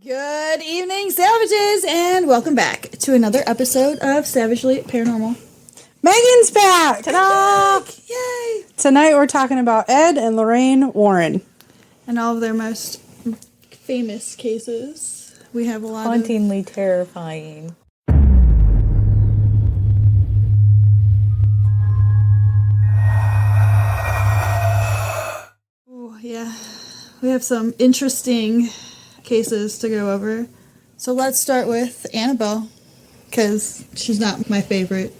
Good evening, Savages, and welcome back to another episode of Savagely Paranormal. Megan's back! Ta-da! Yay! Tonight we're talking about Ed and Lorraine Warren. And all of their most famous cases. We have a lot Hauntingly terrifying. Oh, yeah. We have some interesting cases to go over. So let's start with Annabelle, because she's not my favorite.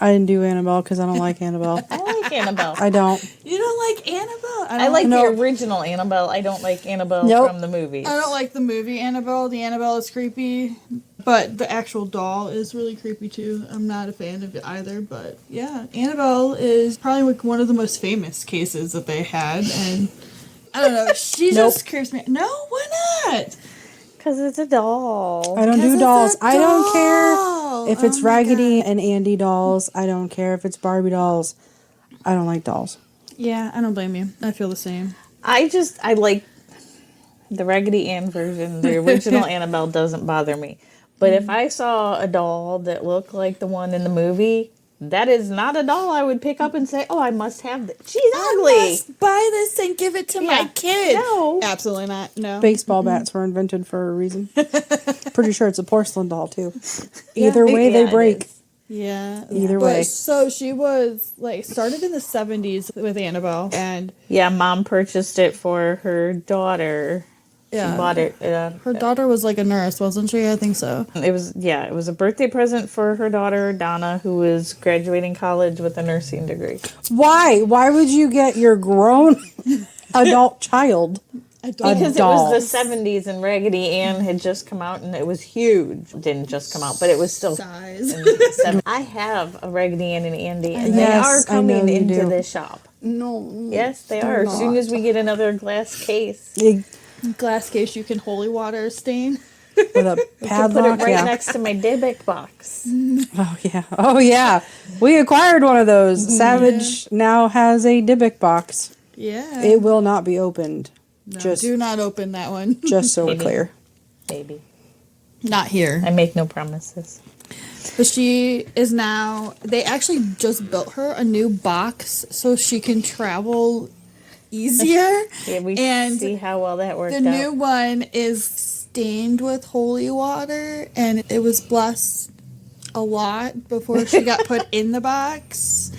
I didn't do Annabelle because I don't like Annabelle. I like Annabelle. I don't. You don't like Annabelle? I like the original Annabelle. I don't like Annabelle from the movies. I don't like the movie Annabelle. The Annabelle is creepy, but the actual doll is really creepy too. I'm not a fan of it either, but yeah, Annabelle is probably like one of the most famous cases that they had, and I don't know, she just creeps me. No, why not? Because it's a doll. I don't do dolls. I don't care if it's Raggedy God. and Andy dolls. I don't care if it's Barbie dolls. I don't like dolls. Yeah, I don't blame you. I feel the same. I like the Raggedy Ann version. The original Annabelle doesn't bother me. But if I saw a doll that looked like the one in the movie, that is not a doll I would pick up and say, oh, I must have this. She's ugly. I must buy this and give it to my kid. No. Absolutely not. No. Baseball bats were invented for a reason. Pretty sure it's a porcelain doll, too. Either way, they break. Yeah. Either way. So she was, started in the 70s with Annabelle, and... Yeah, Mom purchased it for her daughter. Yeah. She bought it. Her daughter was like a nurse, wasn't she? I think so. It was a birthday present for her daughter, Donna, who was graduating college with a nursing degree. Why? Why would you get your grown adult child Because a doll? it was the 70s and Raggedy Ann had just come out and it was huge. It didn't just come out, but it was still Size. in the 70s. I have a Raggedy Ann and Andy, and they are coming into this shop. No. Yes, they are. As soon as we get another glass case. Glass case you can holy water stain. With a Put padlock, it right next to my Dybbuk box. Oh, yeah. Oh, yeah. We acquired one of those. Savage now has a Dybbuk box. Yeah. It will not be opened. No, do not open that one. Just so we're clear. Maybe. Not here. I make no promises. But she is now... They actually just built her a new box so she can travel easier. Yeah, we and see how well that worked out. The new one is stained with holy water, and it was blessed a lot before she got put in the box.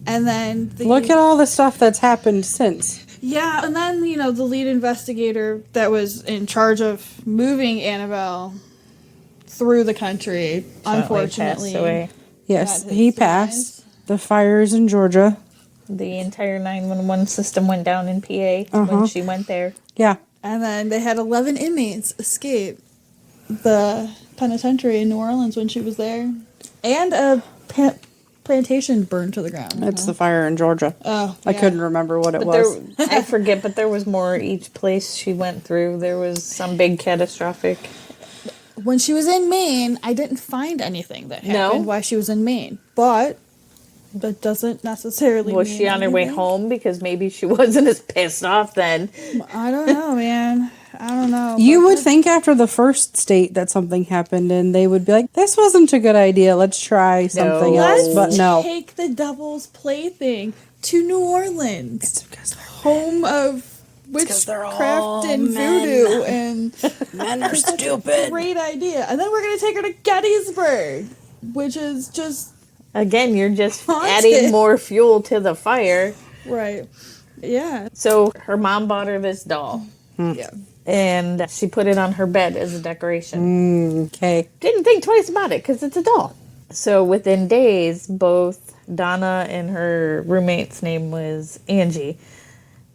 And then... Look at all the stuff that's happened since. Yeah, and then, the lead investigator that was in charge of moving Annabelle through the country, unfortunately passed away. Yes, he passed. The fires in Georgia. The entire 911 system went down in PA when she went there. Yeah. And then they had 11 inmates escape the penitentiary in New Orleans when she was there. And a plantation burned to the ground. It's the fire in Georgia. Oh, I couldn't remember what it was. I forget, but there was more each place she went through. There was some big catastrophic. When she was in Maine, I didn't find anything that happened while she was in Maine. But that doesn't necessarily Was mean she on her way home? Because maybe she wasn't as pissed off then. I don't know, man. I don't know. You would think after the first state that something happened and they would be like, this wasn't a good idea. Let's try something else. But no. Take the Devil's Plaything to New Orleans. It's because they're home of witchcraft and voodoo. And men are stupid. Great idea. And then we're going to take her to Gettysburg, which is just... Again, you're just haunted. adding more fuel to the fire. Right. Yeah. So her mom bought her this doll. Yeah. And she put it on her bed as a decoration. Okay. Didn't think twice about it because it's a doll. So within days, both Donna and her roommate's name was Angie.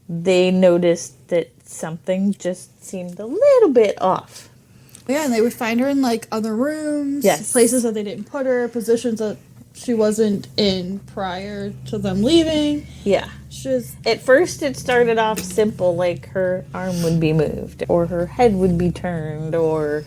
They noticed that something just seemed a little bit off. Yeah, and they would find her in, other rooms. Yes. Places that they didn't put her, positions that she wasn't in prior to them leaving. Yeah. At first, it started off simple, like her arm would be moved, or her head would be turned, or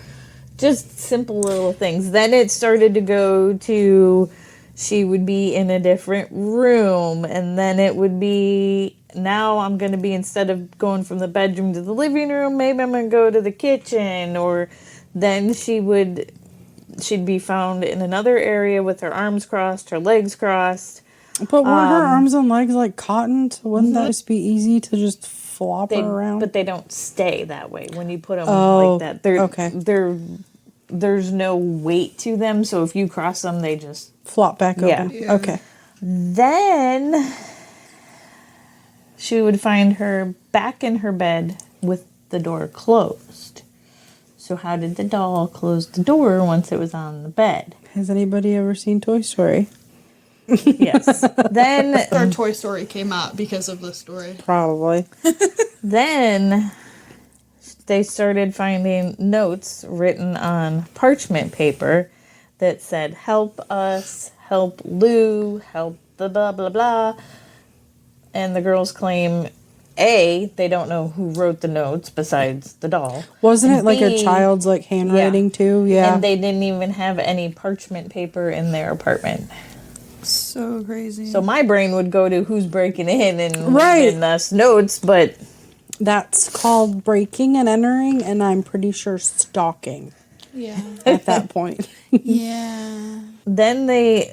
just simple little things. Then it started to go to she would be in a different room, and then it would be, now I'm going to be, instead of going from the bedroom to the living room, maybe I'm going to go to the kitchen, or then she'd be found in another area with her arms crossed, her legs crossed. But weren't her arms and legs like cotton? So wouldn't that just be easy to just flop her around? But they don't stay that way when you put them like that. There's no weight to them, so if you cross them, they just flop back open. Yeah. Okay. Then she would find her back in her bed with the door closed. So how did the doll close the door once it was on the bed? Has anybody ever seen Toy Story? Yes. Then Or Toy Story came out because of this story. Probably. Then they started finding notes written on parchment paper that said, "Help us, help Lou, help the blah, blah, blah." And the girls claim, A, they don't know who wrote the notes besides the doll. Wasn't And it like a B, child's like handwriting too? Yeah. And they didn't even have any parchment paper in their apartment. So crazy. So my brain would go to who's breaking in and Right. leaving us notes, but That's called breaking and entering, and I'm pretty sure stalking yeah. at that point. Yeah. then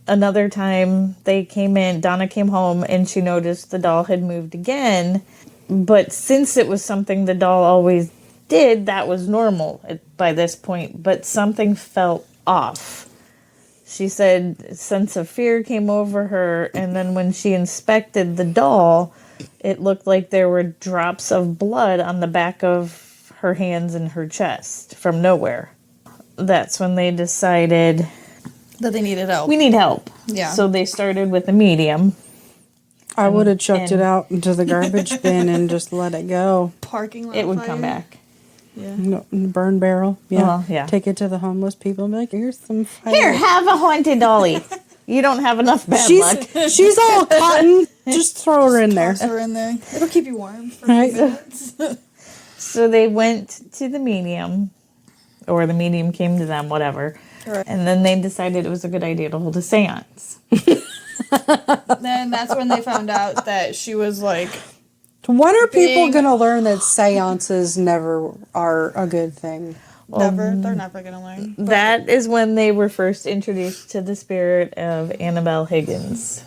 another time they came in, Donna came home and she noticed the doll had moved again. But since it was something the doll always did, that was normal by this point. But something felt off. She said a sense of fear came over her, and then when she inspected the doll, it looked like there were drops of blood on the back of her hands and her chest from nowhere. That's when they decided, That they needed help. we need help. Yeah. So they started with a medium. I would have chucked it out into the garbage bin and just let it go. Parking lot It would fire. come back. Yeah. No, burn barrel. Yeah. Well, yeah. Take it to the homeless people and be like, here's some fire. Here, have a haunted dolly. You don't have enough bad luck. She's all cotton. Just throw her in there. Toss her in there. It'll keep you warm for Right. a few minutes. So they went to the medium, or the medium came to them, whatever. Right. And then they decided it was a good idea to hold a seance. Then that's when they found out that she was like, When are people Being- going to learn that seances never are a good thing? they're never gonna learn. That is when they were first introduced to the spirit of Annabelle Higgins.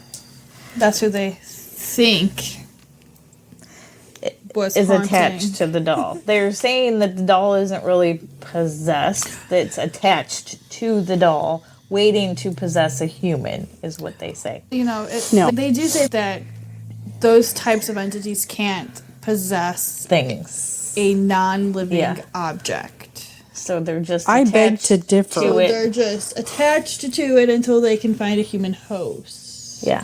That's who they think was Is haunting. attached to the doll. They're saying that the doll isn't really possessed, that it's attached to the doll, waiting to possess a human, is what they say. You know, No. they do say that those types of entities can't possess Things. a non-living Yeah. object. So they're just I beg attached to differ. to it. They're just attached to it until they can find a human host. Yeah.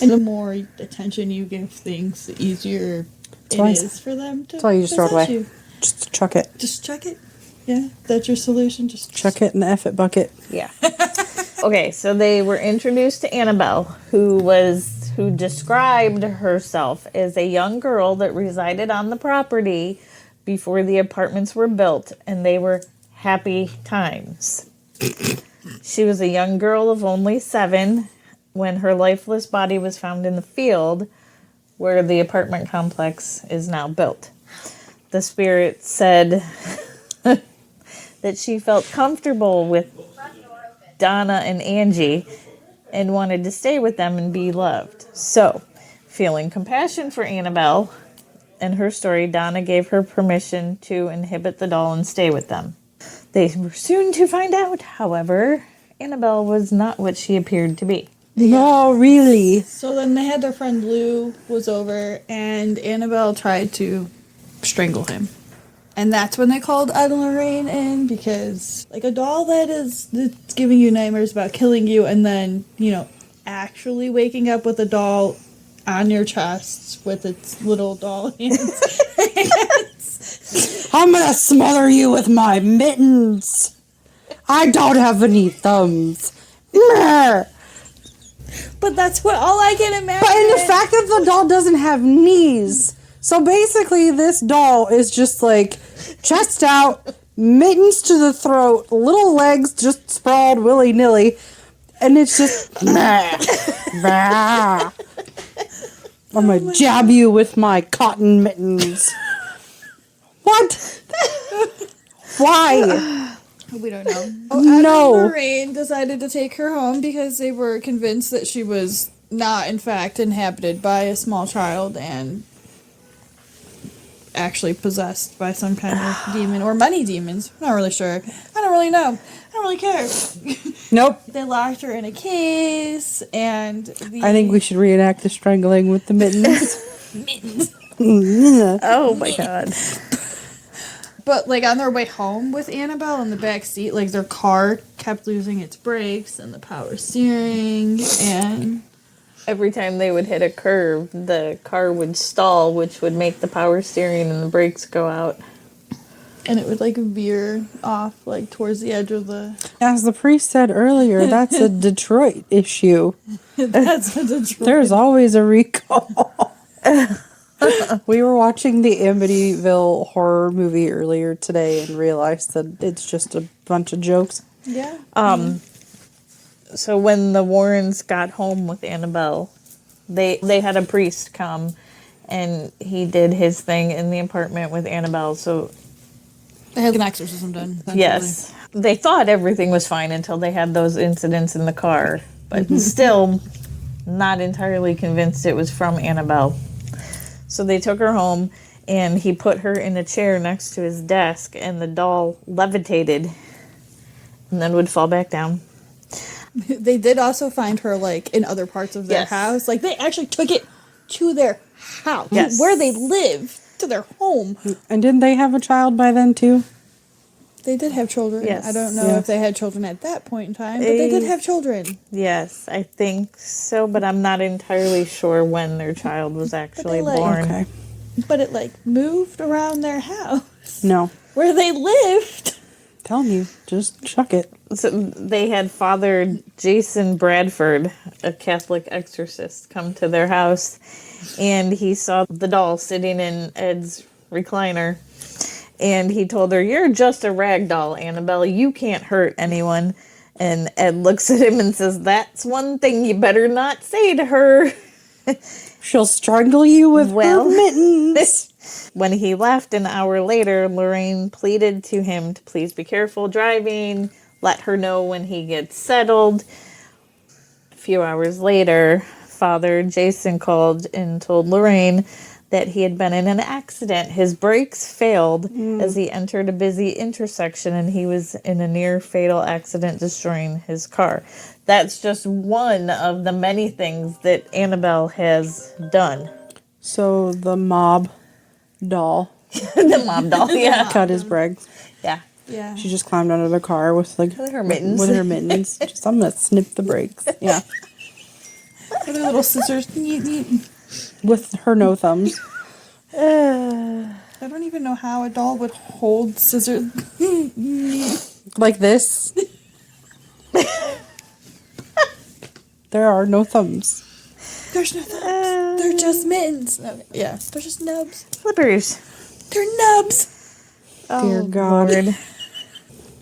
And the more attention you give things, the easier why it I is for them to why you just throw it possess away. you. Just chuck it. Just check it. Yeah, that's your solution. Just Chuck it in the F it bucket. Yeah. Okay, so they were introduced to Annabelle, who described herself as a young girl that resided on the property before the apartments were built, and they were happy times. She was a young girl of only 7 when her lifeless body was found in the field where the apartment complex is now built. The spirit said that she felt comfortable with Donna and Angie and wanted to stay with them and be loved. So, feeling compassion for Annabelle and her story, Donna gave her permission to inhabit the doll and stay with them. They were soon to find out, however, Annabelle was not what she appeared to be. No, really. So then they had their friend Lou was over, and Annabelle tried to strangle him. And that's when they called Ed Lorraine in, because like a doll that's giving you nightmares about killing you, and then, you know, actually waking up with a doll on your chest with its little doll hands. I'm gonna smother you with my mittens. I don't have any thumbs. Meh. But that's what all I can imagine. But in the fact that the doll doesn't have knees. So basically this doll is just like chest out, mittens to the throat, little legs just sprawled willy-nilly, And it's just, nah, nah. I'm going to jab you with my cotton mittens. What? Why? We don't know. No. Ed Lorraine decided to take her home because they were convinced that she was not, in fact, inhabited by a small child and actually possessed by some kind of demon or many demons. I'm not really sure. I don't really know. I don't really care. Nope. They locked her in a case, and I think we should reenact the strangling with the mittens. mittens. Oh my god. But like on their way home with Annabelle in the back seat, like their car kept losing its brakes and the power steering, and Every time they would hit a curve, the car would stall, which would make the power steering and the brakes go out. it would like veer off like towards the edge of the. As the priest said earlier, that's a Detroit issue. That's a Detroit. There's always a recall. We were watching the Amityville horror movie earlier today and realized that it's just a bunch of jokes. Yeah. So when the Warrens got home with Annabelle, they had a priest come, and he did his thing in the apartment with Annabelle. So They had an exorcism done. essentially. yes, they thought everything was fine until they had those incidents in the car, but still not entirely convinced it was from Annabelle. So they took her home, and he put her in a chair next to his desk, and the doll levitated and then would fall back down. They did also find her like in other parts of their Yes. house. Like they actually took it to their house, Yes. where they live, to their home. And didn't they have a child by then, too? They did have children. Yes. I don't know Yeah. if they had children at that point in time, but they did have children. Yes, I think so, but I'm not entirely sure when their child was actually like- born. Okay. But it like moved around their house No. where they lived. Telling you, just chuck it. So they had Father Jason Bradford, a Catholic exorcist, come to their house, and he saw the doll sitting in Ed's recliner, and he told her, "You're just a rag doll, Annabelle. You can't hurt anyone." And Ed looks at him and says, "That's one thing you better not say to her." She'll strangle you with Well. her mittens. When he left an hour later, Lorraine pleaded to him to please be careful driving, let her know when he gets settled. A few hours later, Father Jason called and told Lorraine that he had been in an accident. His brakes failed as he entered a busy intersection, and he was in a near fatal accident, destroying his car. That's just one of the many things that Annabelle has done. So the mob doll The mom doll, yeah. cut his brakes. Yeah. Yeah. She just climbed under the car with like her mittens. With her mittens. Just, I'm gonna snip the brakes. Yeah, With their little scissors. Neat, neat. with her no thumbs. I don't even know how a doll would hold scissors. Like this. There are no thumbs. There's no thumbs. They're just mittens. Okay, yeah, they're just nubs. Flippers. They're nubs. Dear God. Lord.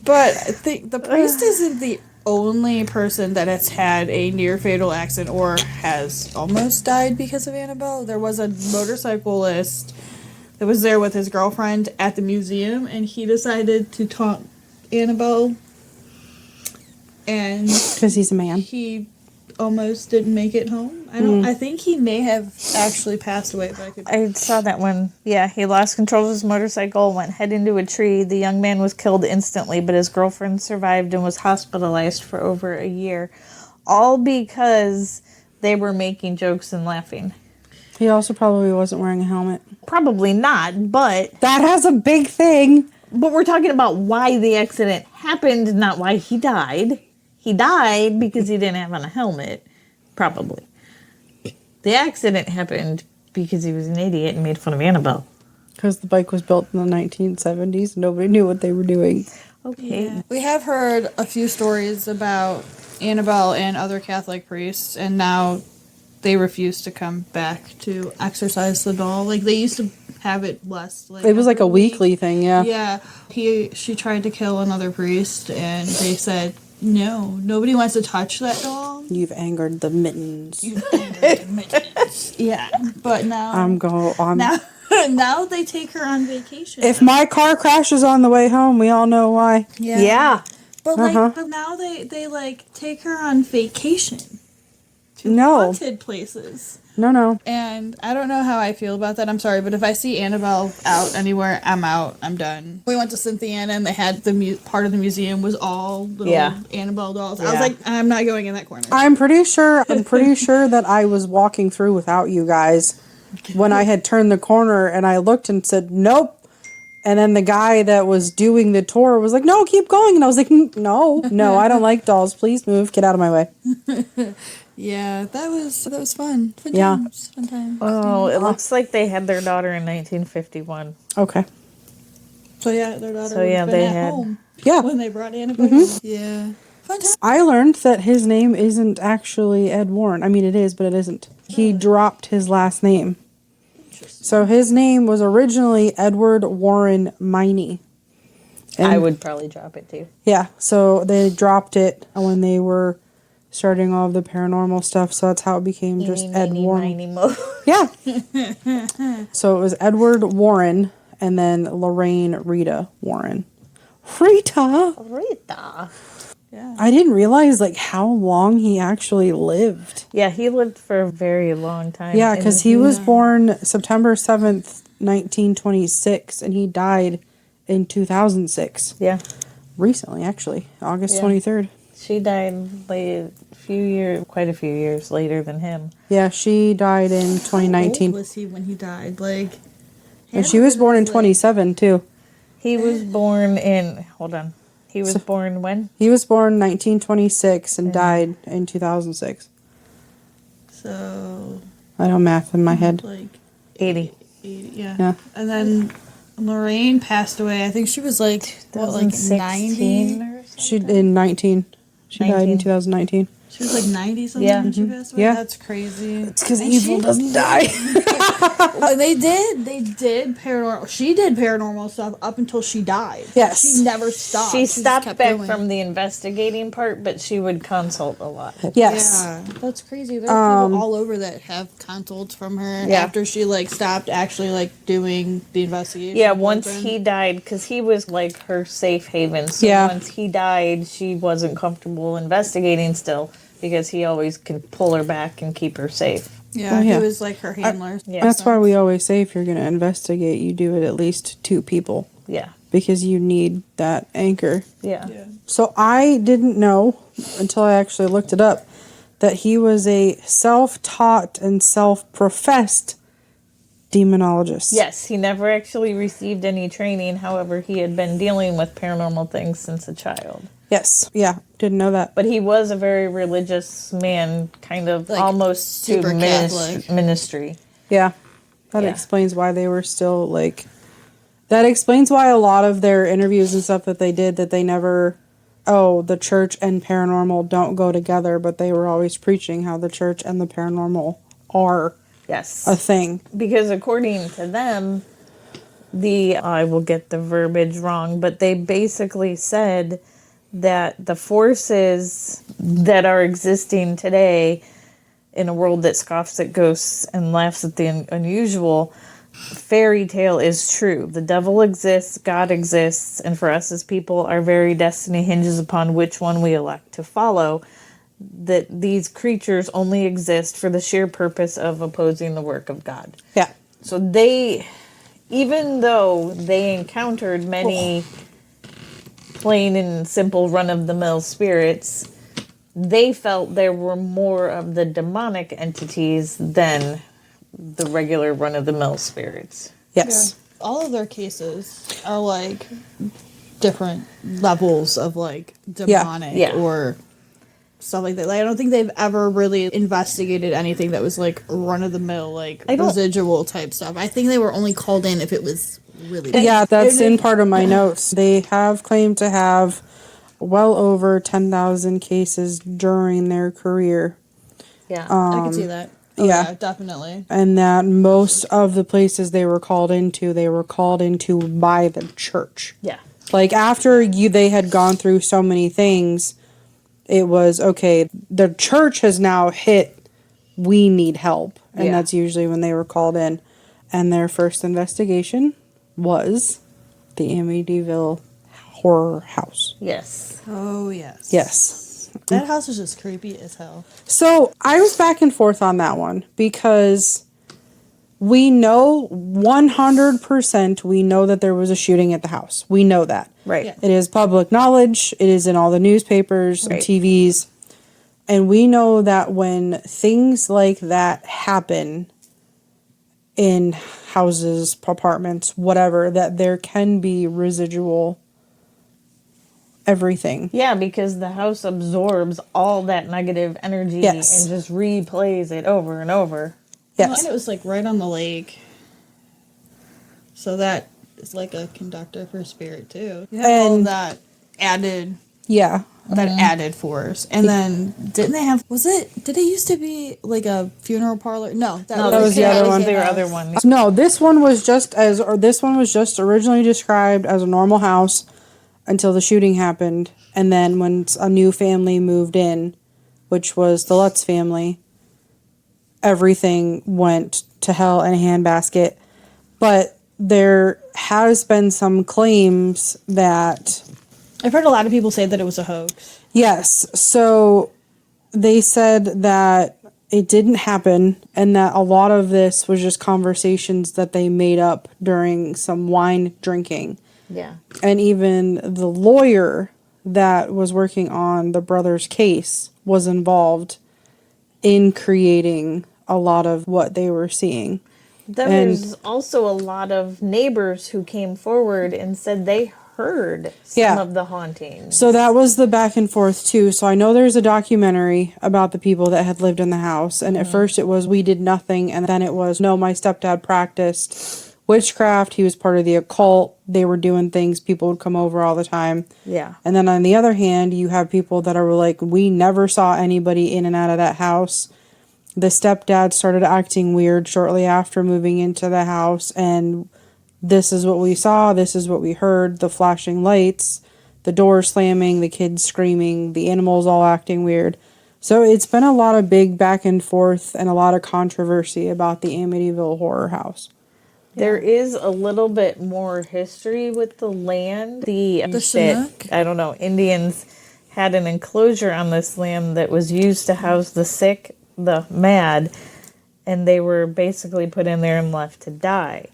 But I think the priest isn't the only person that has had a near fatal accident or has almost died because of Annabelle. There was a motorcyclist that was there with his girlfriend at the museum, and he decided to taunt Annabelle, and Because he's a man. he almost didn't make it home. I think he may have actually passed away, but I could. I saw that one. Yeah, he lost control of his motorcycle, went head into a tree. The young man was killed instantly, but his girlfriend survived and was hospitalized for over a year. All because they were making jokes and laughing. He also probably wasn't wearing a helmet. Probably not, but That has a big thing. we're talking about why the accident happened, not why he died. He died because he didn't have on a helmet, probably. The accident happened because he was an idiot and made fun of Annabelle. Because the bike was built in the 1970s. Nobody knew what they were doing. Okay. We have heard a few stories about Annabelle and other Catholic priests, and now they refuse to come back to exorcise the doll. Like they used to have it less. Like It was like every a week. weekly thing, yeah. Yeah, she tried to kill another priest, and they said No, nobody wants to touch that doll. You've angered the mittens. Yeah, but now now now they take her on vacation. if my car crashes on the way home, we all know why. Yeah. But but now they like take her on vacation to No. haunted places. No. And I don't know how I feel about that. I'm sorry, but if I see Annabelle out anywhere, I'm out. I'm done. We went to Cynthiana, and they had the part of the museum was all little Annabelle dolls. I was like, I'm not going in that corner. I'm pretty sure that I was walking through without you guys when I had turned the corner and I looked and said, nope. And then the guy that was doing the tour was like, no, keep going. And I was like, no, I don't like dolls. Please move. Get out of my way. Yeah, that was fun. Fun Yeah. times. Fun times. Oh, it looks like they had their daughter in 1951. Okay. So yeah, their daughter So, yeah, was been they at had- home Yeah. when they brought Annabelle. home. Yeah. Fun times. I learned that his name isn't actually Ed Warren. I mean, it is, but it isn't. He dropped his last name. So his name was originally Edward Warren Miney. And I would probably drop it too. Yeah, so they dropped it when they were starting all of the paranormal stuff, so that's how it became just Ed Warren. Yeah. So it was Edward Warren and then Lorraine Rita Warren. Rita! Yeah. I didn't realize like how long he actually lived. Yeah, he lived for a very long time. Yeah, And because he was born September 7th, 1926, and he died in 2006. Yeah. Recently, actually. August Yeah. 23rd. She died quite a few years later than him. Yeah, she died in How old 2019. was he when he died? Like, And she was born in like- 27, too. He was born in, hold on. He was born when? He was born 1926 and died in 2006. So I don't math in my head. like 80. 80, yeah. Yeah. And then Lorraine passed away. I think she was like what, like 90. or something? She in 19. She died in 19. 2019. She was like 90 something Yeah. when she passed away. Yeah. That's crazy. It's because evil doesn't die. Well, they did paranormal. She did paranormal stuff up until she died. Yes. She never stopped. She just stopped kept back going. from the investigating part, but she would consult a lot. Yes. Yeah, that's crazy. There are people all over that have consults from her Yeah. after she like stopped actually like doing the investigation. Yeah, once portion. he died, because he was like her safe haven. So Yeah. once he died, she wasn't comfortable investigating still because he always could pull her back and keep her safe. Yeah, Oh, yeah. he was like her handler. Yeah. That's why we always say if you're going to investigate, you do it at least 2 people. Yeah. Because you need that anchor. Yeah. Yeah. So I didn't know until I actually looked it up that he was a self-taught and self-professed demonologist. Yes, he never actually received any training. However, he had been dealing with paranormal things since a child. Yes. Yeah. Didn't know that. But he was a very religious man, kind of Like, almost to super Catholic. ministry. Yeah. That Yeah. explains why they were still like. That explains why a lot of their interviews and stuff that they did that they never. Oh, the church and paranormal don't go together, but they were always preaching how the church and the paranormal are Yes. a thing. Because according to them, I will get the verbiage wrong, but they basically said that the forces that are existing today in a world that scoffs at ghosts and laughs at the unusual, fairy tale is true. The devil exists, God exists, and for us as people, our very destiny hinges upon which one we elect to follow. That these creatures only exist for the sheer purpose of opposing the work of God. Yeah. So they, even though they encountered many plain and simple run-of-the-mill spirits, they felt there were more of the demonic entities than the regular run-of-the-mill spirits. Yes. All of their cases are like different levels of like demonic Yeah. or stuff like that. Like, I don't think they've ever really investigated anything that was like run of the mill, like I don't- residual type stuff. I think they were only called in if it was really bad. Yeah, that's in part of my notes. They have claimed to have well over 10,000 cases during their career. Yeah. I can see that. Oh, yeah. definitely. And that most of the places they were called into by the church. Yeah. Like after they had gone through so many things, it was, okay, the church has now hit, we need help. And that's usually when they were called in. And their first investigation was the Amityville Horror House. Yes. Oh, yes. Yes. That house is just creepy as hell. So I was back and forth on that one because we know 100% we know that there was a shooting at the house. We know that. Right. Yeah. It is public knowledge. It is in all the newspapers, Right. TVs. And we know that when things like that happen in houses, apartments, whatever, that there can be residual everything. Yeah, because the house absorbs all that negative energy Yes. and just replays it over and over. Yes. And it was like right on the lake. So that is like a conductor for spirit too. You have all And- that added Yeah. added force. And then did it used to be like a funeral parlor? No, that was the other one. Their other one. No, this one was just originally described as a normal house until the shooting happened, and then when a new family moved in, which was the Lutz family, everything went to hell in a handbasket. But there has been some claims that I've heard a lot of people say that it was a hoax. yes, so they said that it didn't happen and that a lot of this was just conversations that they made up during some wine drinking. Yeah. And even the lawyer that was working on the brother's case was involved in creating a lot of what they were seeing. There's also a lot of neighbors who came forward and said they heard some of the hauntings. So that was the back and forth too. So I know there's a documentary about the people that had lived in the house. And at first it was, we did nothing. And then it was, no, my stepdad practiced witchcraft. He was part of the occult. They were doing things. People would come over all the time. Yeah. And then on the other hand, you have people that are like, we never saw anybody in and out of that house. The stepdad started acting weird shortly after moving into the house. And this is what we saw. This is what we heard. The flashing lights, the door slamming, the kids screaming, the animals all acting weird. So it's been a lot of big back and forth and a lot of controversy about the Amityville Horror House. There is a little bit more history with the land. The Chinook? I don't know, Indians had an enclosure on this land that was used to house the sick, the mad, and they were basically put in there and left to die.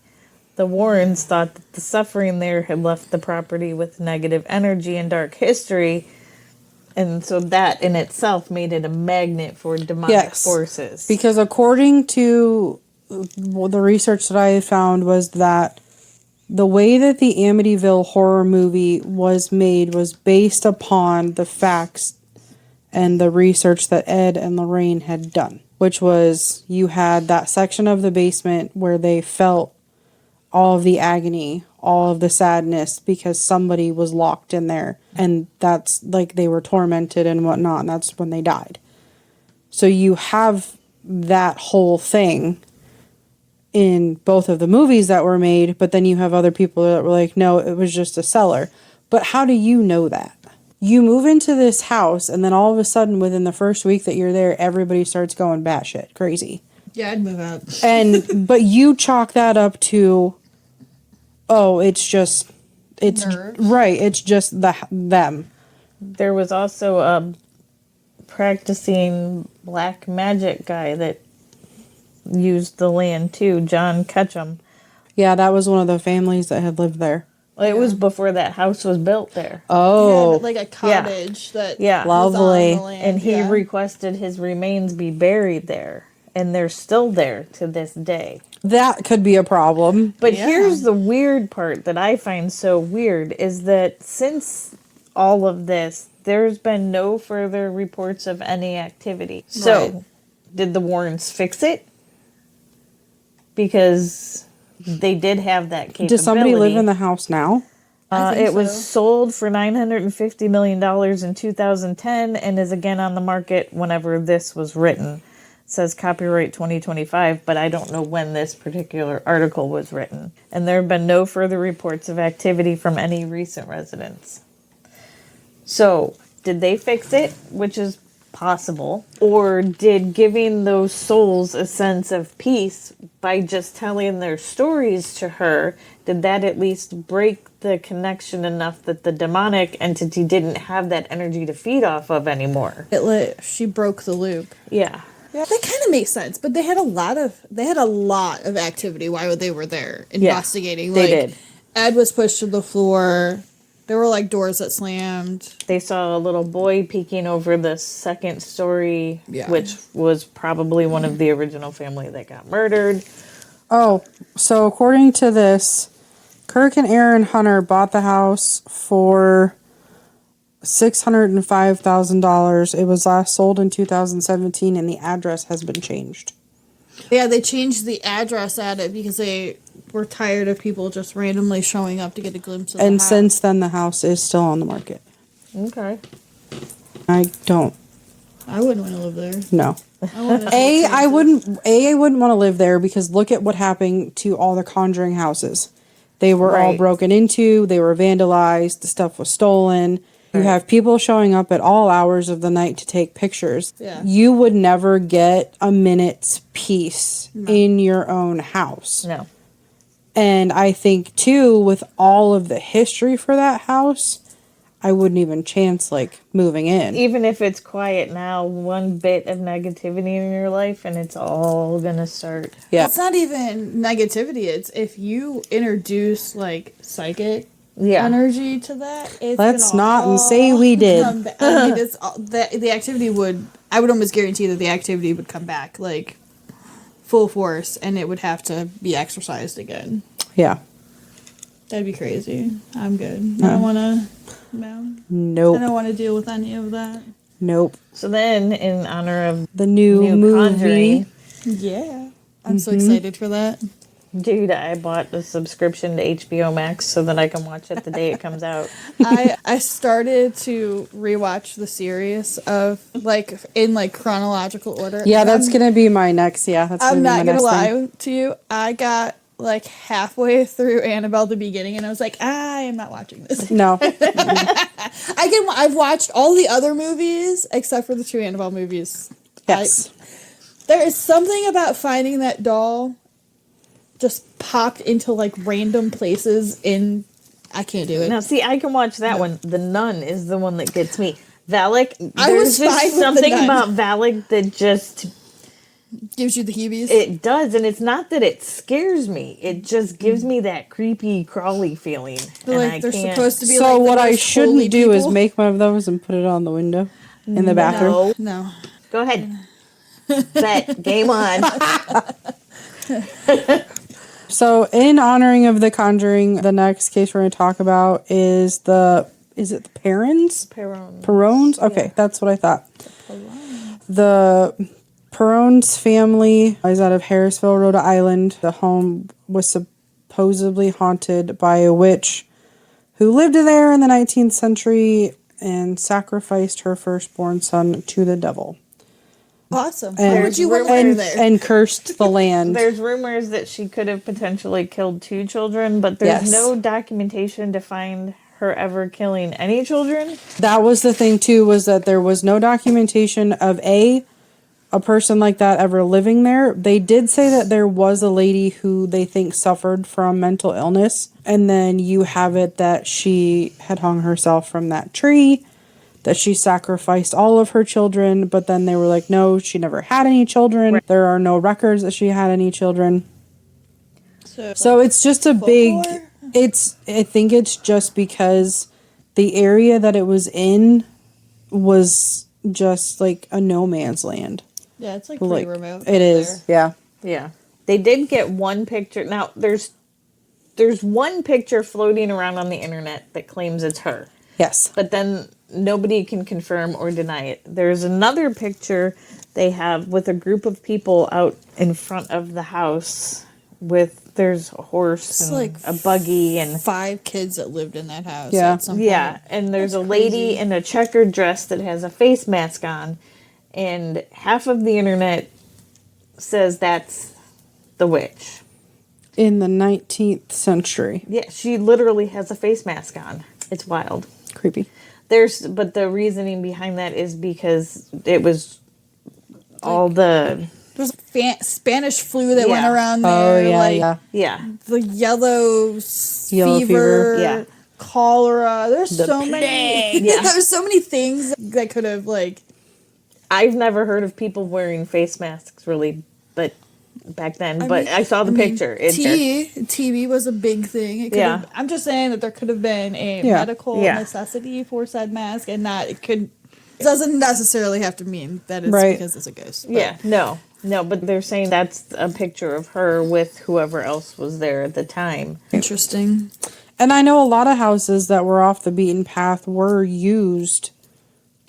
The Warrens thought that the suffering there had left the property with negative energy and dark history, and so that in itself made it a magnet for demonic forces. Because according to the research that I found was that the way that the Amityville horror movie was made was based upon the facts and the research that Ed and Lorraine had done, which was you had that section of the basement where they felt all of the agony, all of the sadness because somebody was locked in there, and that's like they were tormented and whatnot, and that's when they died. So you have that whole thing in both of the movies that were made, but then you have other people that were like, no, it was just a cellar. But how do you know that? You move into this house, and then all of a sudden, within the first week that you're there, everybody starts going batshit crazy. Yeah, I'd move out. But you chalk that up to, oh, it's Nerves. right, it's just them. There was also a practicing black magic guy that used the land too, John Ketchum. Yeah, that was one of the families that had lived there. Well, it was before that house was built there. Oh, Like a cottage that Yeah. was Lovely. on the land. And he yeah. requested his remains be buried there. And they're still there to this day. that could be a problem. But Yeah. here's the weird part that I find so weird is that since all of this, there's been no further reports of any activity. So, Right. did the Warrens fix it? Because they did have that capability. Does somebody live in the house now? I think It was so. sold for $950 million in 2010 and is again on the market whenever this was written. It says copyright 2025, but I don't know when this particular article was written. And there have been no further reports of activity from any recent residents. So, did they fix it, which is possible, or did giving those souls a sense of peace by just telling their stories to her, did that at least break the connection enough that the demonic entity didn't have that energy to feed off of anymore? She broke the loop. Yeah. Yeah, that kind of makes sense. But they had a lot of activity while they were there investigating. They like, did. Ed was pushed to the floor. There were like doors that slammed. They saw a little boy peeking over the second story, which was probably one of the original family that got murdered. Oh, so according to this, Kirk and Aaron Hunter bought the house for $605,000. It was last sold in 2017, and the address has been changed. Yeah, they changed the address at it because they were tired of people just randomly showing up to get a glimpse of the house. And since then, the house is still on the market. Okay. I wouldn't want to live there. No. I wouldn't want to live there because look at what happened to all the Conjuring houses. They were all broken into, they were vandalized, the stuff was stolen. You have people showing up at all hours of the night to take pictures. Yeah. You would never get a minute's peace in your own house. No. And I think, too, with all of the history for that house, I wouldn't even chance, moving in. Even if it's quiet now, one bit of negativity in your life and it's all gonna start. Yeah. It's not even negativity. It's if you introduce, psychic energy to that. Let's not say we did. I mean, the activity I would almost guarantee that the activity would come back, full force, and it would have to be exercised again. Yeah. That'd be crazy. I'm good. I don't want to... No. Nope. I don't want to deal with any of that. Nope. So then, in honor of the new movie... Conjuring, yeah. I'm so excited for that. Dude, I bought a subscription to HBO Max so that I can watch it the day it comes out. I started to rewatch the series of in chronological order. Yeah, that's gonna be my next. Yeah, that's. I'm not gonna lie to you. I got halfway through Annabelle the beginning, and I was like, I am not watching this. No. I've watched all the other movies except for the 2 Annabelle movies. Yes. There is something about finding that doll just popped into random places I can't do it. Now, see, I can watch that one. The Nun is the one that gets me. Valak, I was there's fine just with something the Nun. about Valak that just... Gives you the heebies? It does, and it's not that it scares me. It just gives me that creepy, crawly feeling. They're supposed to be So the what I most shouldn't holy do is people? make one of those and put it on the window in the bathroom. No. Go ahead. Bet. Game on. So, in honoring of The Conjuring, the next case we're going to talk about is it the Perrons? Perron. Perrons? Okay, that's what I thought. The Perron's family is out of Harrisville, Rhode Island. The home was supposedly haunted by a witch who lived there in the 19th century and sacrificed her firstborn son to the devil. Awesome. Why would you want her there? And cursed the land. There's rumors that she could have potentially killed 2 children, but there's no documentation to find her ever killing any children. That was the thing, too, was that there was no documentation of a person like that ever living there. They did say that there was a lady who they think suffered from mental illness, and then you have it that she had hung herself from that tree, that she sacrificed all of her children, but then they were like, no, she never had any children. Right. There are no records that she had any children. So it's just a big... I think it's just because the area that it was in was just a no man's land. Yeah, it's pretty remote. It is, yeah. Yeah. They did get one picture. Now, there's one picture floating around on the internet that claims it's her. Yes. But then nobody can confirm or deny it. There's another picture they have with a group of people out in front of the house there's a horse and a buggy and 5 kids that lived in that house. Yeah. At some point. Yeah, and there's a lady in a checkered dress that has a face mask on, and half of the internet says that's the witch. In the 19th century. Yeah, she literally has a face mask on. It's wild. Creepy. But the reasoning behind that is because it was all the There's Spanish flu that went Yeah. around Oh, there. yeah, like, yeah. yeah. The yellow Yellow fever. Yeah. cholera. There's The so many. plague. Yeah. There's so many things that could have like. I've never heard of people wearing face masks really, but back then. I saw the picture. TB was a big thing. It could Yeah. have, I'm just saying that there could have been a Yeah. medical Yeah. necessity for said mask, and that it doesn't necessarily have to mean that it's Right. because it's a ghost. But Yeah, no, but they're saying that's a picture of her with whoever else was there at the time. Interesting. And I know a lot of houses that were off the beaten path were used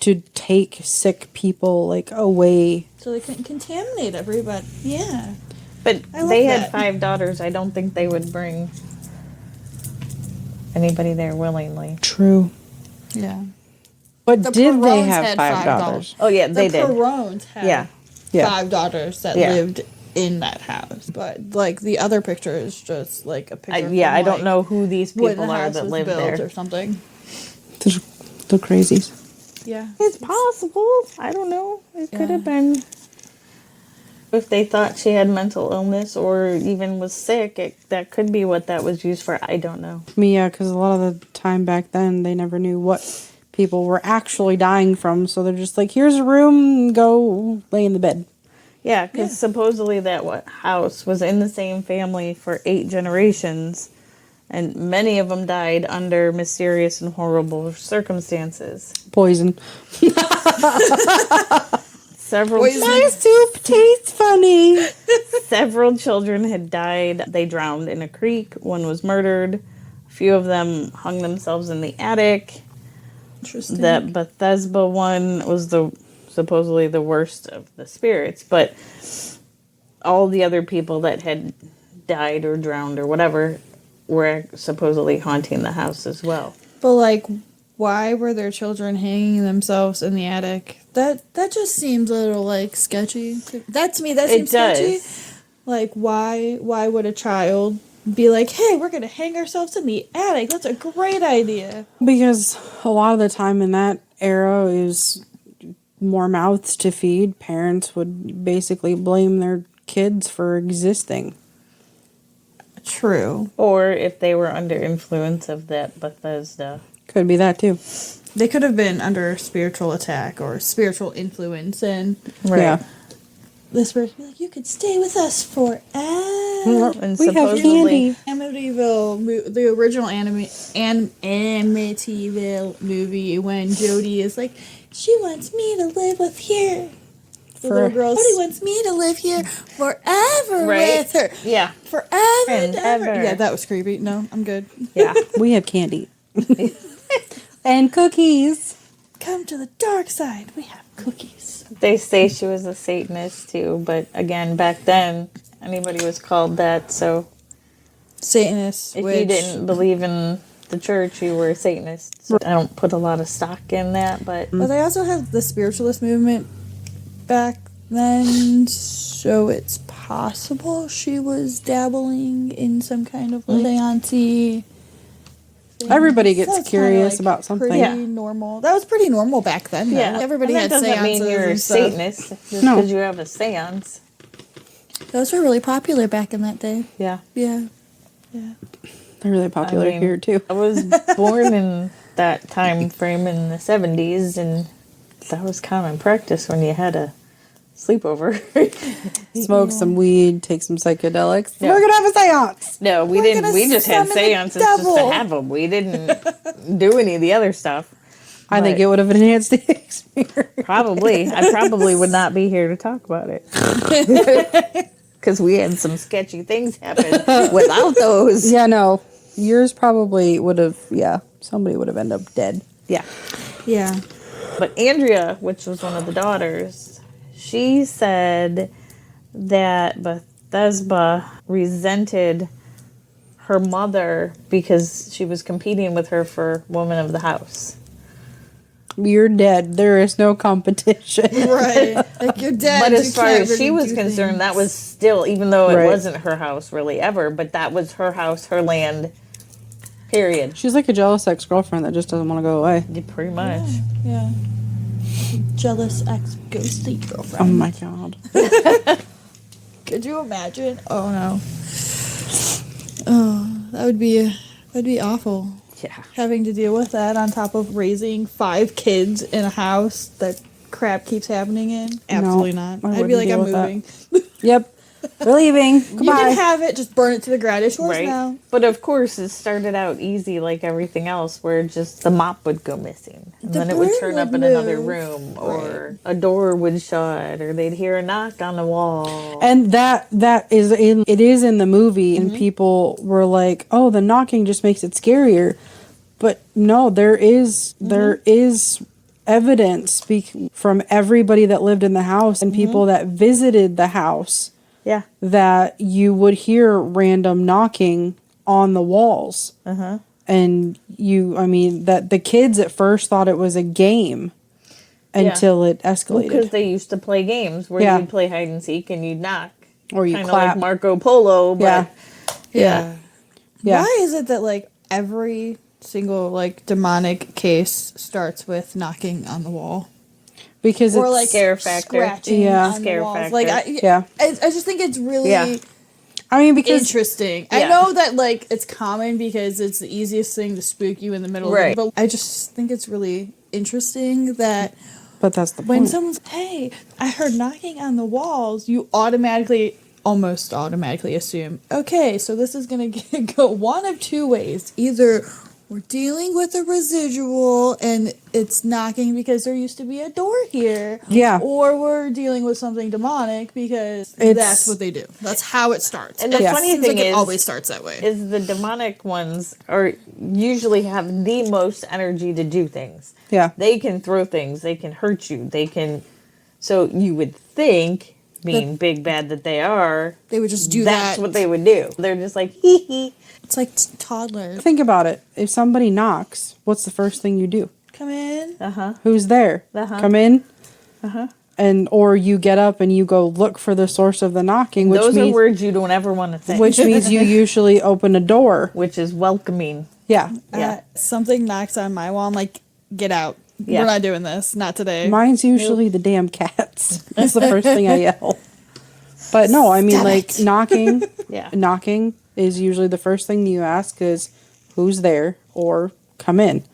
to take sick people like away. So they couldn't contaminate everybody. Yeah. But I love they had that. 5 daughters. I don't think they would bring anybody there willingly. True. Yeah. But The did they Perrons have had 5 daughters? Oh yeah, they The did. Perrons had Yeah. Yeah. 5 daughters that Yeah. lived in that house. But like the other picture is just like a picture. I from, don't like, know who these when people the are house that was live built there. or something. The crazies. Yeah. It's possible. I don't know. It could Yeah. have been. If they thought she had mental illness or even was sick, that could be what that was used for. I don't know. Yeah, because a lot of the time back then, they never knew what people were actually dying from. So they're just like, here's a room, go lay in the bed. Yeah, because supposedly that house was in the same family for 8 generations, and many of them died under mysterious and horrible circumstances. Poison. Several My soup tastes funny. several children had died. They drowned in a creek. One was murdered. A few of them hung themselves in the attic. Interesting. That Bethesda one was supposedly the worst of the spirits, but all the other people that had died or drowned or whatever were supposedly haunting the house as well. But like, why were their children hanging themselves in the attic? That just seems a little like sketchy. That to me, that seems sketchy. Like, why would a child be like, hey, we're gonna hang ourselves in the attic? That's a great idea. Because a lot of the time in that era is more mouths to feed. Parents would basically blame their kids for existing. True. Or if they were under influence of that Bethesda. Could be that too. They could have been under spiritual attack or spiritual influence, and Yeah. the spirit would be like, you could stay with us forever. And We have supposedly, candy. Amityville, the original Amityville movie, when Jody is like, she wants me to live with here. The little girl, Jody wants me to live here forever with her. Yeah. Forever And and ever. ever. Yeah, that was creepy. No, I'm good. Yeah. We have candy. And cookies. Come to the dark side. We have cookies. They say she was a Satanist too, but again, back then, anybody was called that, so Satanists. if you didn't believe in the church, you were a Satanist. So I don't put a lot of stock in that, but But they also had the spiritualist movement back then, so it's possible she was dabbling in some kind of seance. Everybody gets That's kinda, curious like, about something. Pretty Yeah. normal. That was pretty normal back then. Though. yeah, Everybody and had that doesn't seances mean you're a and stuff. Satanist just No. because you have a seance. Those were really popular back in that day. Yeah, Yeah. They're really popular I mean, here too. I was born in that time frame in the 70s, and that was common practice when you had a sleepover. Smoke some weed, take some psychedelics. Yeah. We're gonna have a seance. No, we We're didn't. gonna We just had summon the seances just to devil. have them. We didn't do any of the other stuff. I think But- it would have enhanced the experience. Probably. I probably would not be here to talk about it. Because we had some sketchy things happen without those. Yeah, no. Yours probably would have, somebody would have ended up dead. Yeah. Yeah. But Andrea, which was one of the daughters, she said that Bethesda resented her mother because she was competing with her for woman of the house. You're dead. There is no competition. Right. Like you're dead. But you as far can't as she really was do concerned, things. that was still, even though it Right. wasn't her house really ever, but that was her house, her land, Period. She's like a jealous ex-girlfriend that just doesn't want to go away. Yeah, pretty much. Yeah. Jealous ex ghosty Oh girlfriend. my god. Could you imagine? Oh no. Oh, that'd be awful. Yeah. Having to deal with that on top of raising 5 kids in a house that crap keeps happening in. Absolutely not. I I'd be wouldn't like, deal I'm with that. moving. Yep. We're leaving. You Goodbye. can have it, just burn it to the ground. It's yours Right. now. But of course, it started out easy like everything else, where just the mop would go missing. And The then it would broom turn up would in another move. room, or a door would shut, or they'd hear a knock on the wall. And that is in the movie, and people were like, "Oh, the knocking just makes it scarier." But no, there is evidence from everybody that lived in the house and people that visited the house Yeah. that you would hear random knocking on the walls. And that the kids at first thought it was a game until it escalated. Because they used to play games where Yeah. you'd play hide and seek and you'd knock. Or you Kind of clap. like Marco Polo, but Yeah. Why is it that like every single like demonic case starts with knocking on the wall? Because Or it's like Scare factor. scratching Yeah. on Scare the walls. factor. Like Yeah. I just think it's really Yeah. I mean, because interesting. I Yeah. know that like it's common because it's the easiest thing to spook you in the middle Right. of it, but I just think it's really interesting that but that's the when point. someone's, hey, I heard knocking on the walls, you almost automatically assume, okay, so this is going to go one of two ways. Either we're dealing with a residual and it's knocking because there used to be a door here. Yeah. Or we're dealing with something demonic because It's- that's what they do. That's how it starts. And the It funny seems thing like it is- always starts that way. is the demonic ones are usually have the most energy to do things. Yeah. They can throw things, they can hurt you, they can, so you would think, being big bad that they are, They would just do that's that. what they would do. They're just like, hee hee. It's like toddlers. Think about it. If somebody knocks, what's the first thing you do? Come in. Who's there? Uh-huh. Come in. And or you get up and you go look for the source of the knocking, which Those are means words you don't ever want to say. which means you usually open a door. Which is welcoming. Yeah. Yeah. Something knocks on my wall. I'm like, get out. Yeah. We're not doing this. Not today. Mine's usually the damn cats. That's the first thing I yell. But no, I mean Stop like it. knocking. Yeah. Knocking is usually the first thing you ask is who's there or come in.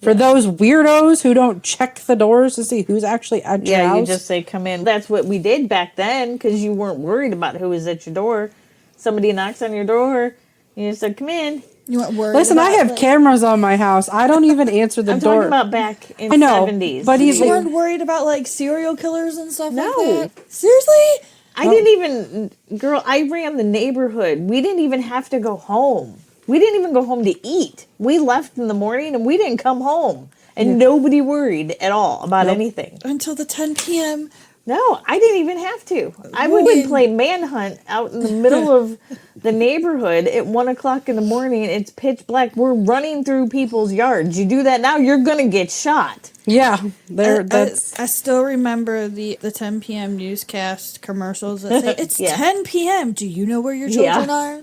For those weirdos who don't check the doors to see who's actually at your Yeah, house. you just say come in. That's what we did back then because you weren't worried about who was at your door. Somebody knocks on your door, you just said come in. You weren't worried. Listen, I about, have like, cameras on my house. I don't even answer the I'm door. talking about back in I know, 70s. but You even weren't worried about like serial killers and stuff No. like that. Seriously? I didn't even, girl, I ran the neighborhood. We didn't even have to go home. We didn't even go home to eat. We left in the morning and we didn't come home. And nobody worried at all about anything. Until the 10 p.m. No, I didn't even have to. I would play manhunt out in the middle of the neighborhood at 1 o'clock in the morning. It's pitch black. We're running through people's yards. You do that now, you're going to get shot. Yeah, that's I still remember the 10 p.m. newscast commercials that say, it's Yeah. 10 p.m. Do you know where your children Yeah. are?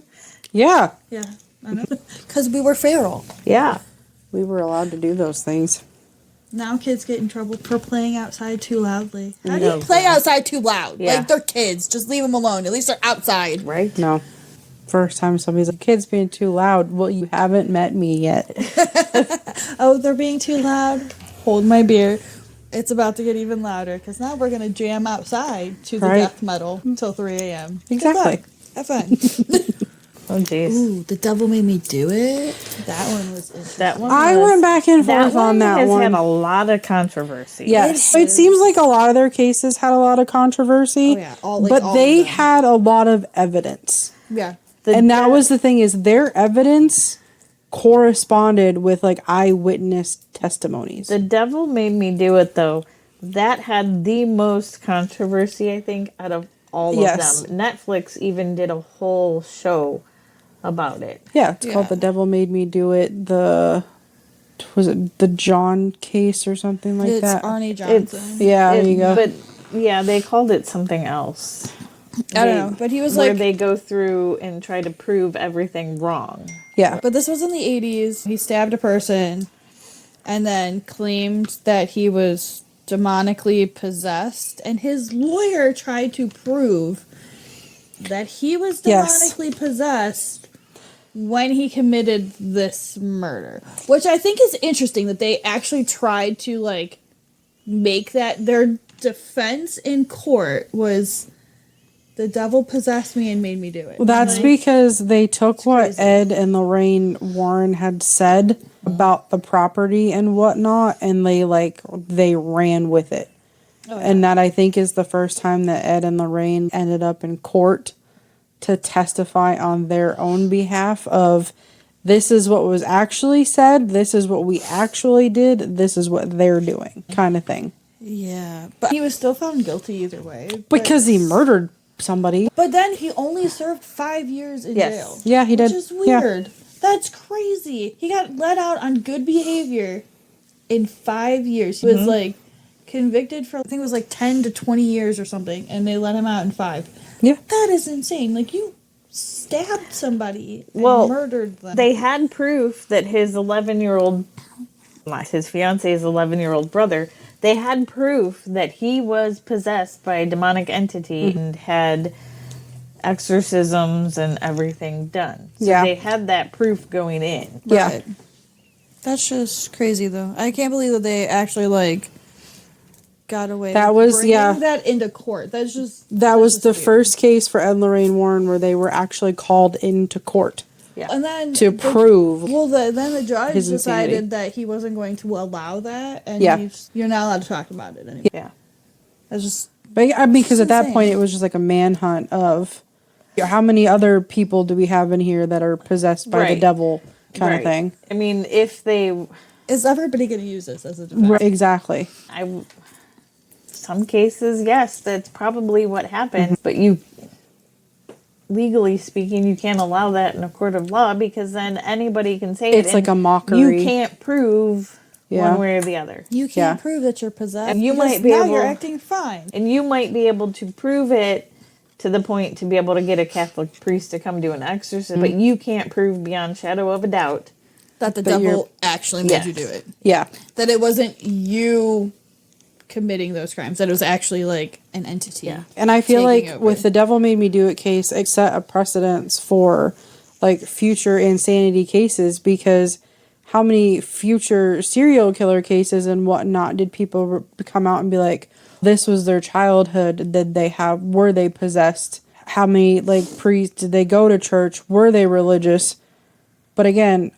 yeah. Yeah, I know. Because we were feral. Yeah. We were allowed to do those things. Now kids get in trouble for playing outside too loudly. How do No, you play outside too loud? Yeah. Like, they're kids. Just leave them alone. At least they're outside. Right? No. First time somebody's like, kids being too loud. Well, you haven't met me yet. Oh, they're being too loud. Hold my beer. It's about to get even louder because now we're going to jam outside to the Right. death metal until 3 a.m. Exactly. Have fun. Oh, jeez. Ooh, the devil made me do it. That one was interesting. That one I was- went back and that forth on that has one. had a lot of controversy. Yes. It It seems like a lot of their cases had a lot of controversy. Oh, yeah. All but of they them. had a lot of evidence. Yeah. And that was the thing is their evidence corresponded with like eyewitness testimonies. The devil made me do it, though. That had the most controversy, I think, out of all Yes. of them. Netflix even did a whole show about it. Yeah, it's called Yeah. The Devil Made Me Do It. Was it the John case or something like It's that? Arne Johnson. Yeah, there you go. But yeah, they called it something else. I don't know. But he was where like, they go through and try to prove everything wrong. Yeah. But this was in the 80s. He stabbed a person and then claimed that he was demonically possessed. And his lawyer tried to prove that he was Yes. demonically possessed when he committed this murder. Which I think is interesting that they actually tried to, like, make that their defense in court was the devil possessed me and made me do it. Well, that's Like, because they took what crazy. Ed and Lorraine Warren had said about the property and whatnot, and they ran with it. oh, yeah. And that, I think, is the first time that Ed and Lorraine ended up in court to testify on their own behalf of, this is what was actually said, this is what we actually did, this is what they're doing, kind of thing. Yeah, but he was still found guilty either way. Because he murdered somebody. But then he only served 5 years in Yes. jail. Yeah, he did. Which is Yeah. weird. That's crazy. He got let out on good behavior in 5 years. He was like convicted for, I think it was like 10 to 20 years or something, and they let him out in 5. Yeah. That is insane. Like, you stabbed somebody and Well, murdered them. They had proof that his 11-year-old, not his fiance's 11-year-old brother, they had proof that he was possessed by a demonic entity and had exorcisms and everything done. So Yeah. they had that proof going in. Yeah. Right. That's just crazy, though. I can't believe that they actually, like, got away That with was- bringing yeah. that into court. That's That was just the weird. first case for Ed and Lorraine Warren where they were actually called into court Yeah. And then to prove. Well, then the judge his decided insanity. that he wasn't going to allow that, and Yeah. you're not allowed to talk about it anymore. Yeah. That's just But I mean, because at that insane. point it was just like a manhunt of how many other people do we have in here that are possessed by the Right. devil kind Right. of thing. I mean, if they, is everybody going to use this as a defense? Right, exactly. some cases, yes, that's probably what happened. But you, legally speaking, you can't allow that in a court of law because then anybody can say It's it. like and a mockery. You can't prove Yeah. one way or the other. You can't Yeah. prove that you're possessed. And you because might be now able- you're acting fine. And you might be able to prove it to the point to be able to get a Catholic priest to come do an exorcism, but you can't prove beyond shadow of a doubt. That the But you're- devil actually made Yes. you do it. Yeah. That it wasn't you committing those crimes. That it was actually like an entity. Yeah. And I feel taking like over. with the Devil Made Me Do It case, it set a precedence for like future insanity cases because how many future serial killer cases and whatnot did people come out and be like, this was their childhood? Did they have, were they possessed? How many like priests did they go to church? Were they religious? But again,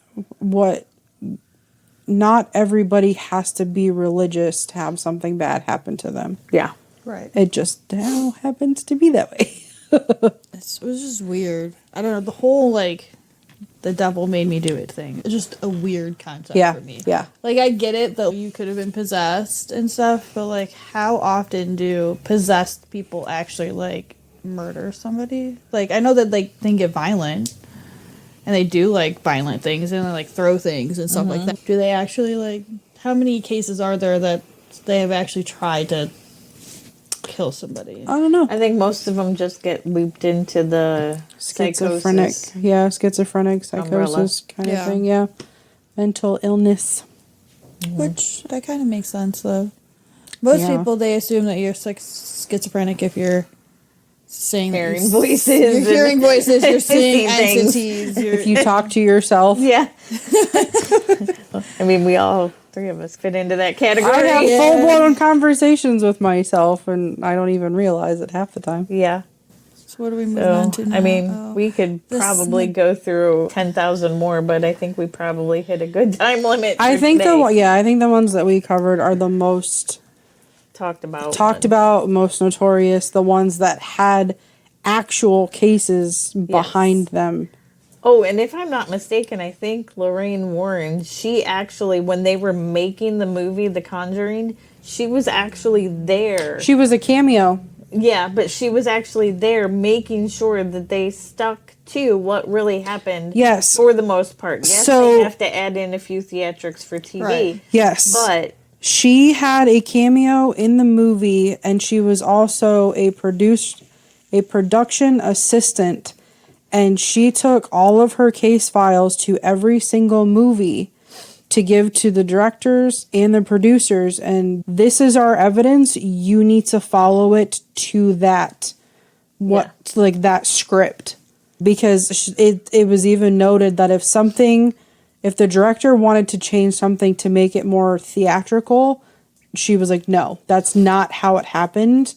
not everybody has to be religious to have something bad happen to them. Yeah. Right. It just now happens to be that way. It was just weird. I don't know. The whole, like, the devil made me do it thing. It's just a weird concept Yeah, for me. yeah. Like, I get it that you could have been possessed and stuff, but, like, how often do possessed people actually, like, murder somebody? Like, I know that, like, they get violent, and they do, like, violent things, and they, like, throw things and stuff like that. Do they actually, like, how many cases are there that they have actually tried to kill somebody? I don't know. I think most of them just get looped into the Schizophrenic. psychosis. Yeah, schizophrenic, psychosis kind Yeah. of thing. Yeah. Mental illness. Which, that kind of makes sense, though. Most Yeah. people, they assume that you're schizophrenic if you're saying that Hearing you're voices You're and hearing voices, you're seeing seeing things. entities. If you talk to yourself. Yeah. I mean, we all three of us fit into that category. I have Yeah. full-blown conversations with myself, and I don't even realize it half the time. Yeah. So what are we moving So, on to now? I mean, Oh. we could This- probably go through 10,000 more, but I think we probably hit a good time limit. I for think today. I think the ones that we covered are the most talked about. talked about, most notorious, the ones that had actual cases behind them. Oh, and if I'm not mistaken, I think Lorraine Warren, she actually, when they were making the movie The Conjuring, she was actually there. She was a cameo. Yeah, but she was actually there making sure that they stuck to what really happened. Yes. For the most part. Yes, So- they have to add in a few theatrics for TV. Right. Yes. But She had a cameo in the movie, and she was also a production assistant And she took all of her case files to every single movie to give to the directors and the producers. And this is our evidence. You need to follow it to that, like that script. Because it was even noted that if the director wanted to change something to make it more theatrical, she was like, no, that's not how it happened.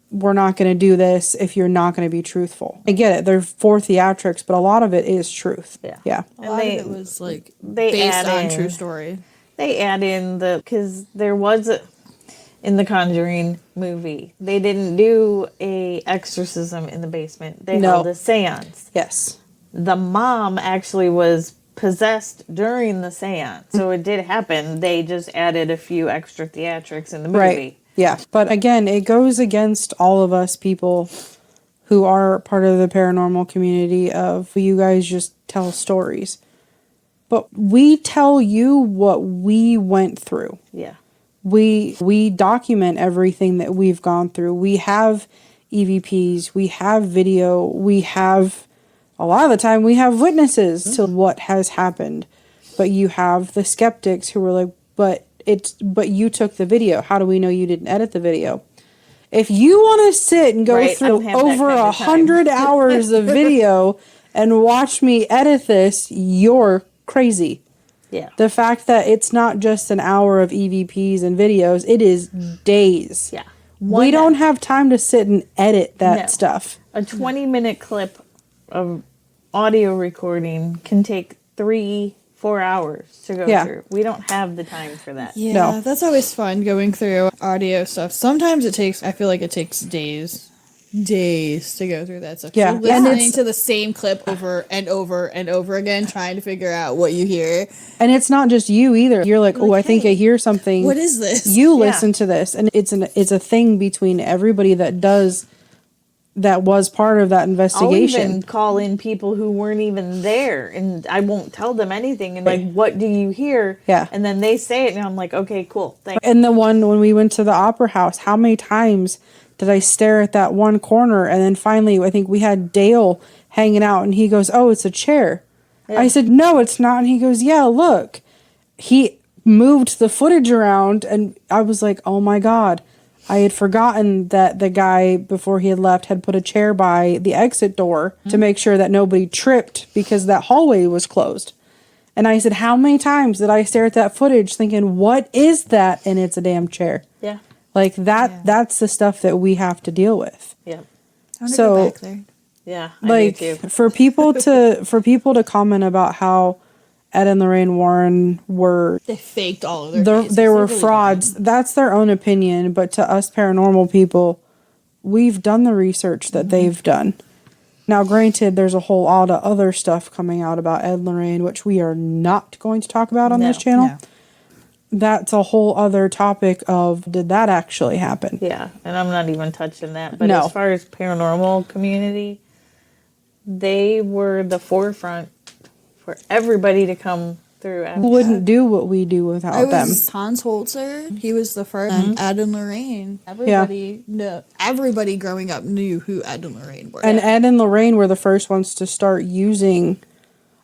We're not going to do this if you're not going to be truthful. I get it. They're for theatrics, but a lot of it is truth. Yeah. A lot of it was like based on true story. They add in because there was in the Conjuring movie, they didn't do a exorcism in the basement. They held a seance. Yes. The mom actually was possessed during the seance. So it did happen. They just added a few extra theatrics in the movie. Right. Yeah, but again, it goes against all of us people who are part of the paranormal community of you guys just tell stories. But we tell you what we went through. Yeah. We document everything that we've gone through. We have EVPs, we have video, we have, a lot of the time, we have witnesses to what has happened. But you have the skeptics who were like, but you took the video. How do we know you didn't edit the video? If you want to sit and go through over 100 hours of video and watch me edit this, you're crazy. Yeah. The fact that it's not just an hour of EVPs and videos, it is days. Yeah. We don't have time to sit and edit that stuff. A 20-minute clip of audio recording can take 3-4 hours to go through. We don't have the time for that. Yeah, that's always fun going through audio stuff. Sometimes I feel like it takes days to go through that stuff. Yeah. You're listening to the same clip over and over and over again, trying to figure out what you hear. And it's not just you either. You're like, oh, I think I hear something. What is this? You listen to this. And it's a thing between everybody that was part of that investigation. I'll even call in people who weren't even there, and I won't tell them anything. And like, what do you hear? Yeah. And then they say it, and I'm like, okay, cool, thanks. And the one when we went to the opera house, how many times did I stare at that one corner? And then finally, I think we had Dale hanging out, and he goes, oh, it's a chair. Yeah. I said, no, it's not. And he goes, yeah, look. He moved the footage around, and I was like, oh my God. I had forgotten that the guy, before he had left, had put a chair by the exit door to make sure that nobody tripped because that hallway was closed. And I said, how many times did I stare at that footage thinking, what is that? And it's a damn chair. Yeah. Like that's the stuff that we have to deal with. Yeah. I want to go back there. Yeah, I do too. for people to comment about how Ed and Lorraine Warren they faked all of their cases. They were frauds. That's their own opinion, but to us paranormal people, we've done the research that they've done. Now, granted, there's a whole lot of other stuff coming out about Ed and Lorraine, which we are not going to talk about on this channel. No. That's a whole other topic of, did that actually happen? Yeah, and I'm not even touching that. But as far as paranormal community, they were the forefront for everybody to come through. Who wouldn't do what we do without them? Hans Holzer. He was the first. And Ed and Lorraine. Everybody growing up knew who Ed and Lorraine were. And Ed and Lorraine were the first ones to start using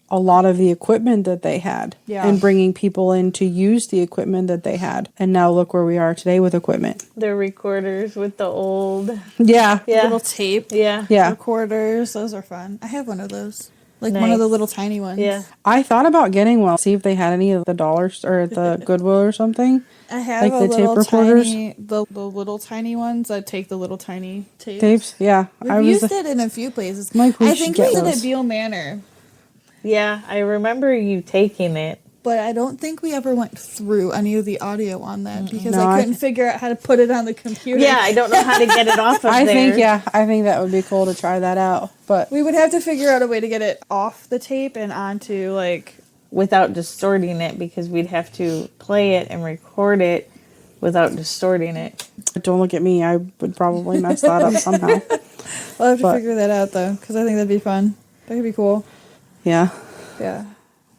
a lot of the equipment that they had. Yeah. And bringing people in to use the equipment that they had. And now look where we are today with equipment. The recorders with the old... Yeah. Little tape. Yeah. Recorders. Those are fun. I have one of those. Like one of the little tiny ones. Yeah. I thought about getting one. See if they had any of the dollars or at the Goodwill or something. I have like the tape recorders. The little tiny ones that take the little tiny tapes. Yeah. We've used it in a few places. I think we did at Beale Manor. Yeah, I remember you taking it. But I don't think we ever went through any of the audio on that because I couldn't figure out how to put it on the computer. Yeah, I don't know how to get it off of there. I think that would be cool to try that out. But we would have to figure out a way to get it off the tape and onto without distorting it, because we'd have to play it and record it without distorting it. Don't look at me. I would probably mess that up somehow. We'll have to figure that out though, because I think that'd be fun. That could be cool. Yeah. Yeah.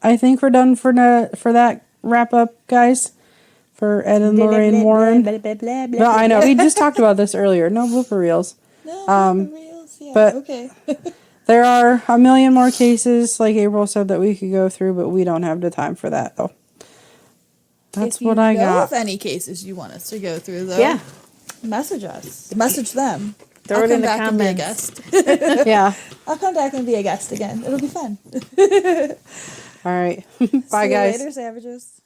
I think we're done for that wrap up, guys. For Ed and Lorraine Warren. No, I know. We just talked about this earlier. No blooper reels. No blooper reels. Yeah, but okay. There are a million more cases, like April said, that we could go through, but we don't have the time for that, though. That's what I got. If any cases you want us to go through, though, Yeah. message us. Message them. Throw I'll it come in the back and be a comments. guest. Yeah. I'll come back and be a guest again. It'll be fun. All right. See Bye, you guys. later, savages.